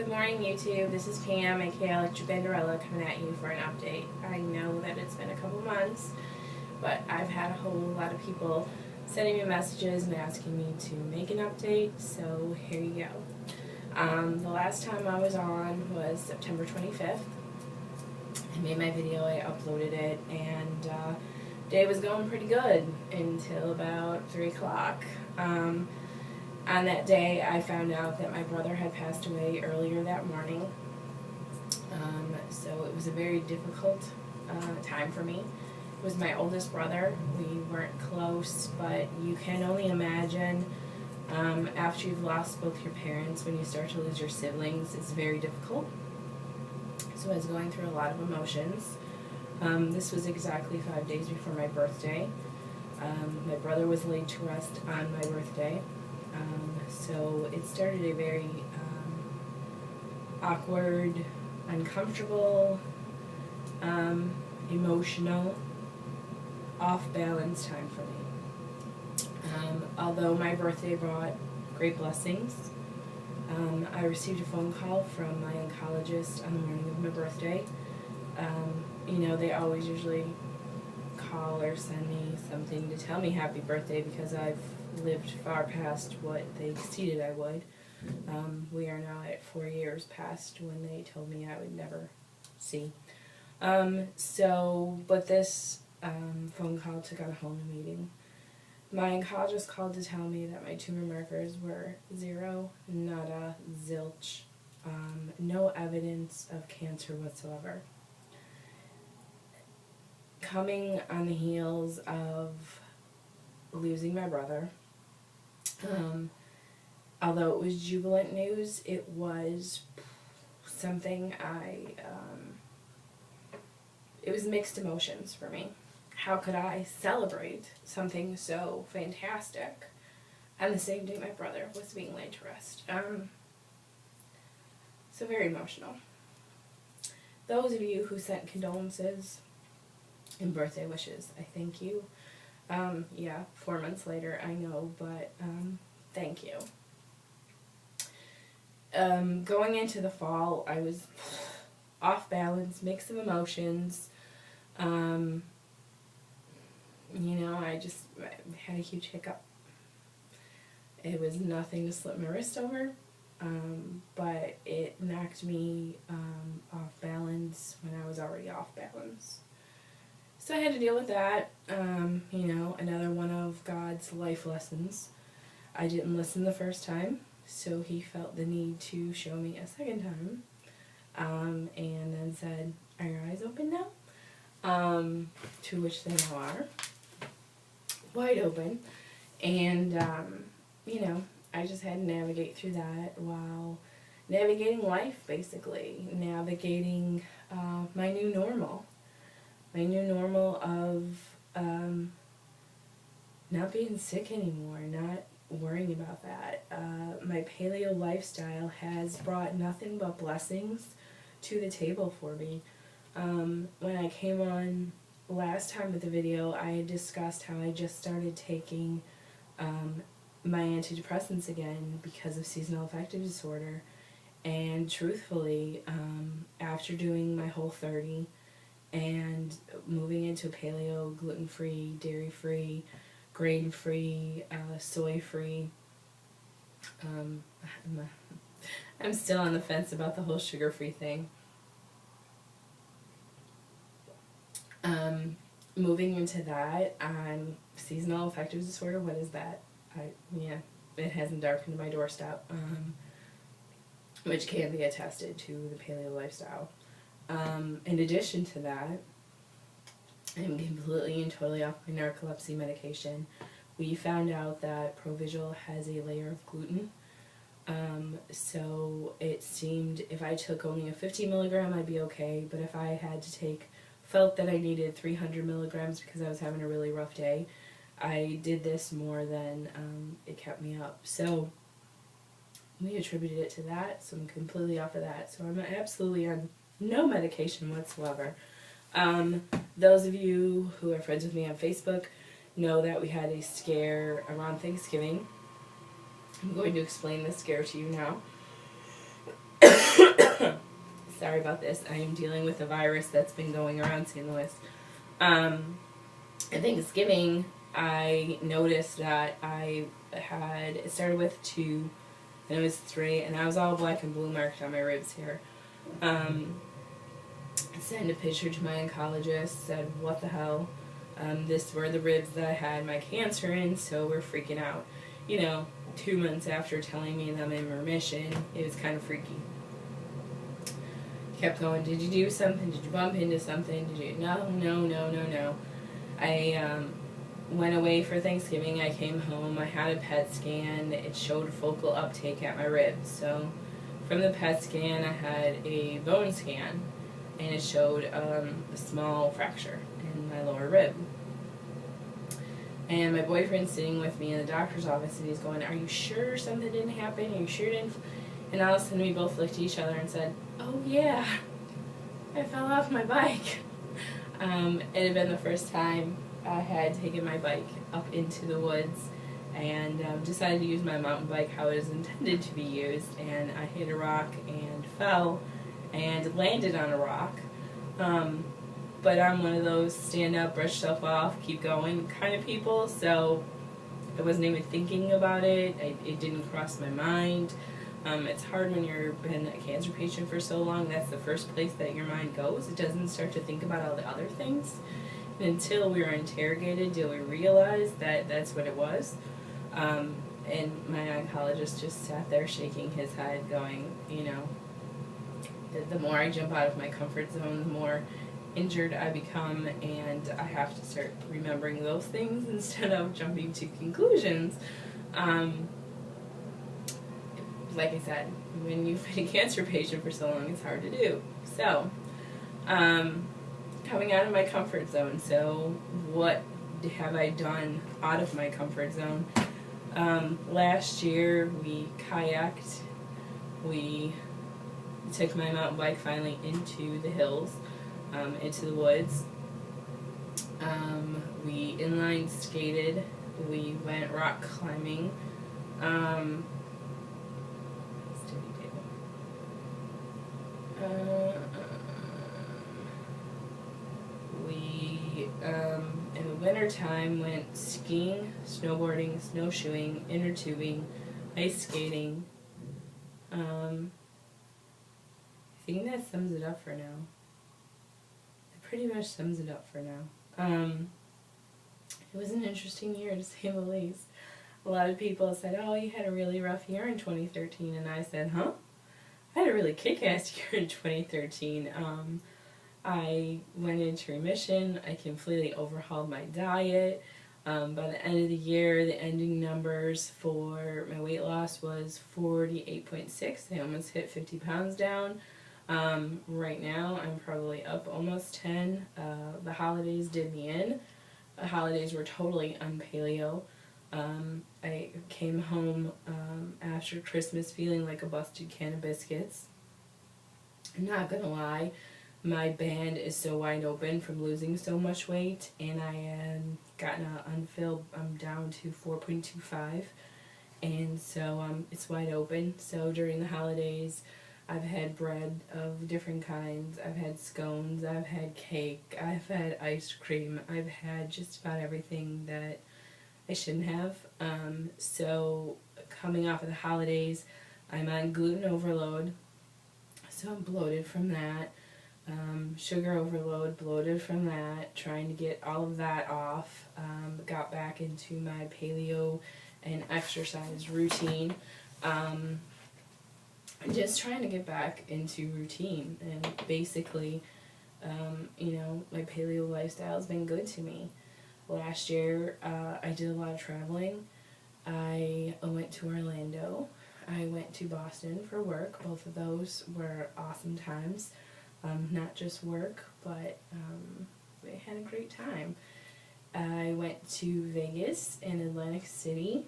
Good morning, YouTube. This is Pam, aka Electric Banderella, coming at you for an update. I know that it's been a couple months, but I've had a whole lot of people sending me messages and asking me to make an update, so here you go. The last time I was on was September 25th. I made my video, I uploaded it, and day was going pretty good until about 3 o'clock. On that day, I found out that my brother had passed away earlier that morning. So it was a very difficult time for me. It was my oldest brother. We weren't close, but you can only imagine after you've lost both your parents, when you start to lose your siblings, it's very difficult. So I was going through a lot of emotions. This was exactly 5 days before my birthday. My brother was laid to rest on my birthday. So it started a very awkward, uncomfortable, emotional, off-balance time for me. Although my birthday brought great blessings, I received a phone call from my oncologist on the morning of my birthday. You know, they always usually call or send me something to tell me happy birthday because I've lived far past what they stated I would. We are now at 4 years past when they told me I would never see. But this phone call took on a whole new meaning. My oncologist called to tell me that my tumor markers were 0, nada, zilch, no evidence of cancer whatsoever. Coming on the heels of losing my brother, although it was jubilant news, it was something it was mixed emotions for me. How could I celebrate something so fantastic on the same day my brother was being laid to rest? So very emotional. Those of you who sent condolences and birthday wishes, I thank you. Yeah, 4 months later, I know, but thank you. Going into the fall, I was off balance, mix of emotions. You know, I had a huge hiccup. It was nothing to slip my wrist over, but it knocked me off balance when I was already off balance. So I had to deal with that. You know, another one of God's life lessons. I didn't listen the first time, so he felt the need to show me a second time, and then said, "Are your eyes open now?" To which they now are wide open, and you know, I just had to navigate through that while navigating life, basically navigating my new normal. My new normal of not being sick anymore, not worrying about that. My paleo lifestyle has brought nothing but blessings to the table for me. When I came on last time with the video, I had discussed how I just started taking my antidepressants again because of seasonal affective disorder. And truthfully, after doing my Whole30, and moving into paleo, gluten-free, dairy-free, grain-free, soy-free. I'm still on the fence about the whole sugar-free thing. Moving into that, seasonal affective disorder, what is that? Yeah, it hasn't darkened my doorstep, which can be attested to the paleo lifestyle. In addition to that, I'm completely and totally off my narcolepsy medication. We found out that Provigil has a layer of gluten, so it seemed if I took only a 50 milligram I'd be okay, but if I felt that I needed 300 milligrams because I was having a really rough day, I did this more than it kept me up. So we attributed it to that, so I'm completely off of that. So I'm absolutely on no medication whatsoever. Those of you who are friends with me on Facebook know that we had a scare around Thanksgiving. I'm going to explain the scare to you now. sorry about this. I am dealing with a virus that's been going around St. Louis. At Thanksgiving, I noticed that it started with 2, and it was 3, and I was all black and blue marked on my ribs here. I sent a picture to my oncologist, said, what the hell? This were the ribs that I had my cancer in, so we're freaking out. 2 months after telling me that I'm in remission, it was kind of freaky. Kept going, did you do something? Did you bump into something? Did you? No. I went away for Thanksgiving. I came home. I had a PET scan. It showed focal uptake at my ribs. So from the PET scan, I had a bone scan, and it showed a small fracture in my lower rib. And my boyfriend's sitting with me in the doctor's office, and he's going, are you sure something didn't happen? Are you sure it didn't? And all of a sudden we both looked at each other and said, oh yeah, I fell off my bike. It had been the first time I had taken my bike up into the woods, and decided to use my mountain bike how it is intended to be used, and I hit a rock and fell and landed on a rock. But I'm one of those stand up, brush yourself off, keep going kind of people, so I wasn't even thinking about it. It didn't cross my mind. It's hard when you've been a cancer patient for so long. That's the first place that your mind goes. It doesn't start to think about all the other things. And until we were interrogated, did we realize that that's what it was. And my oncologist just sat there shaking his head going, the more I jump out of my comfort zone, the more injured I become, and I have to start remembering those things instead of jumping to conclusions. Like I said, when you've been a cancer patient for so long, it's hard to do. So, coming out of my comfort zone. So, what have I done out of my comfort zone? Last year, we kayaked. We took my mountain bike finally into the hills, into the woods. We inline skated. We went rock climbing. We, in the wintertime, went skiing, snowboarding, snowshoeing, inner tubing, ice skating. I think that sums it up for now. It pretty much sums it up for now. It was an interesting year, to say the least. A lot of people said, oh, you had a really rough year in 2013, and I said, huh? I had a really kick-ass year in 2013. I went into remission. I completely overhauled my diet. By the end of the year, the ending numbers for my weight loss was 48.6. I almost hit 50 pounds down. Right now, I'm probably up almost 10. The holidays did me in. The holidays were totally un-paleo. I came home after Christmas feeling like a busted can of biscuits. I'm not gonna lie, my band is so wide open from losing so much weight, and I am gotten unfilled. I'm down to 4.25, and so it's wide open. So during the holidays, I've had bread of different kinds. I've had scones. I've had cake. I've had ice cream. I've had just about everything that I shouldn't have. So coming off of the holidays, I'm on gluten overload, so I'm bloated from that. Sugar overload, bloated from that, trying to get all of that off. Got back into my paleo and exercise routine. Just trying to get back into routine, and basically, my paleo lifestyle has been good to me. Last year, I did a lot of traveling. I went to Orlando. I went to Boston for work. Both of those were awesome times. Not just work, but we had a great time. I went to Vegas and Atlantic City.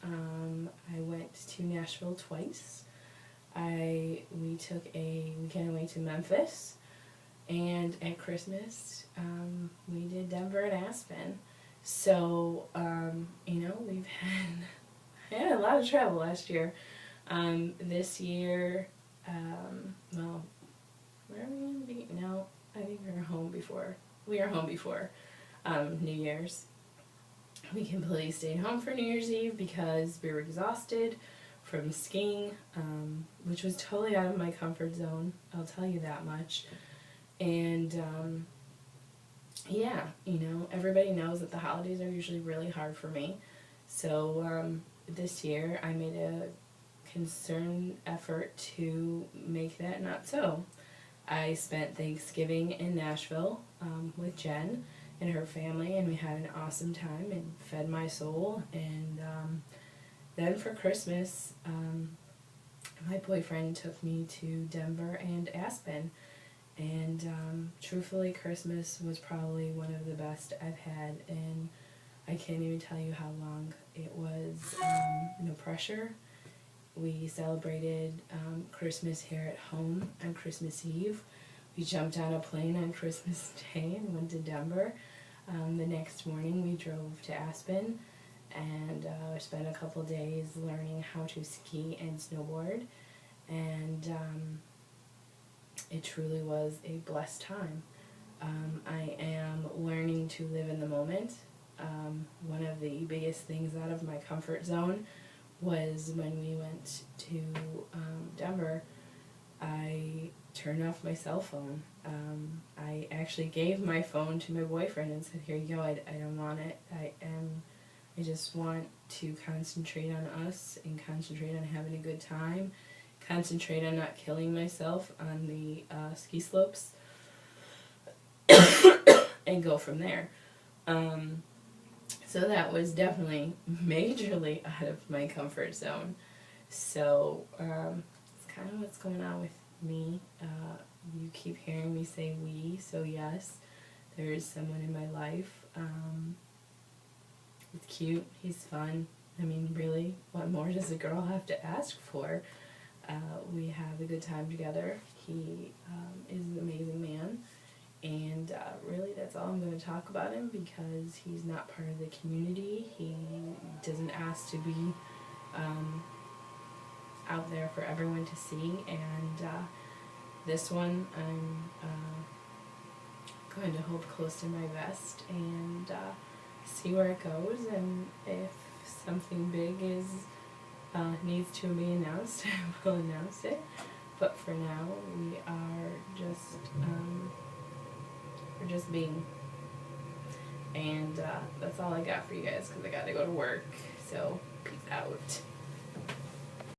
I went to Nashville twice. We took a weekend away to Memphis. And at Christmas, we did Denver and Aspen. So, we've had a lot of travel last year. This year, where are we going to be? No, I think we were home before. New Year's. We completely stayed home for New Year's Eve because we were exhausted from skiing, which was totally out of my comfort zone, I'll tell you that much. And yeah, you know, everybody knows that the holidays are usually really hard for me. So this year I made a concerned effort to make that not so. I spent Thanksgiving in Nashville with Jen and her family, and we had an awesome time and fed my soul. And then for Christmas, my boyfriend took me to Denver and Aspen. And truthfully, Christmas was probably one of the best I've had, and I can't even tell you how long. It was no pressure. We celebrated Christmas here at home on Christmas Eve. We jumped on a plane on Christmas Day and went to Denver. The next morning we drove to Aspen and spent a couple days learning how to ski and snowboard. And it truly was a blessed time. I am learning to live in the moment. One of the biggest things out of my comfort zone was when we went to Denver. I turned off my cell phone. I actually gave my phone to my boyfriend and said, "Here you go, I don't want it. I just want to concentrate on us and concentrate on having a good time, concentrate on not killing myself on the ski slopes, and go from there." So that was definitely majorly out of my comfort zone. So it's kind of what's going on with me. You keep hearing me say we, so yes, there is someone in my life. It's cute, he's fun. I mean, really, what more does a girl have to ask for? We have a good time together. He is an amazing man. And really, that's all I'm going to talk about him, because he's not part of the community. He doesn't ask to be out there for everyone to see. And this one, I'm going to hold close to my vest and see where it goes. And if something big needs to be announced, I will announce it. But for now, we are just we're just being. And that's all I got for you guys, because I got to go to work. So, peace out.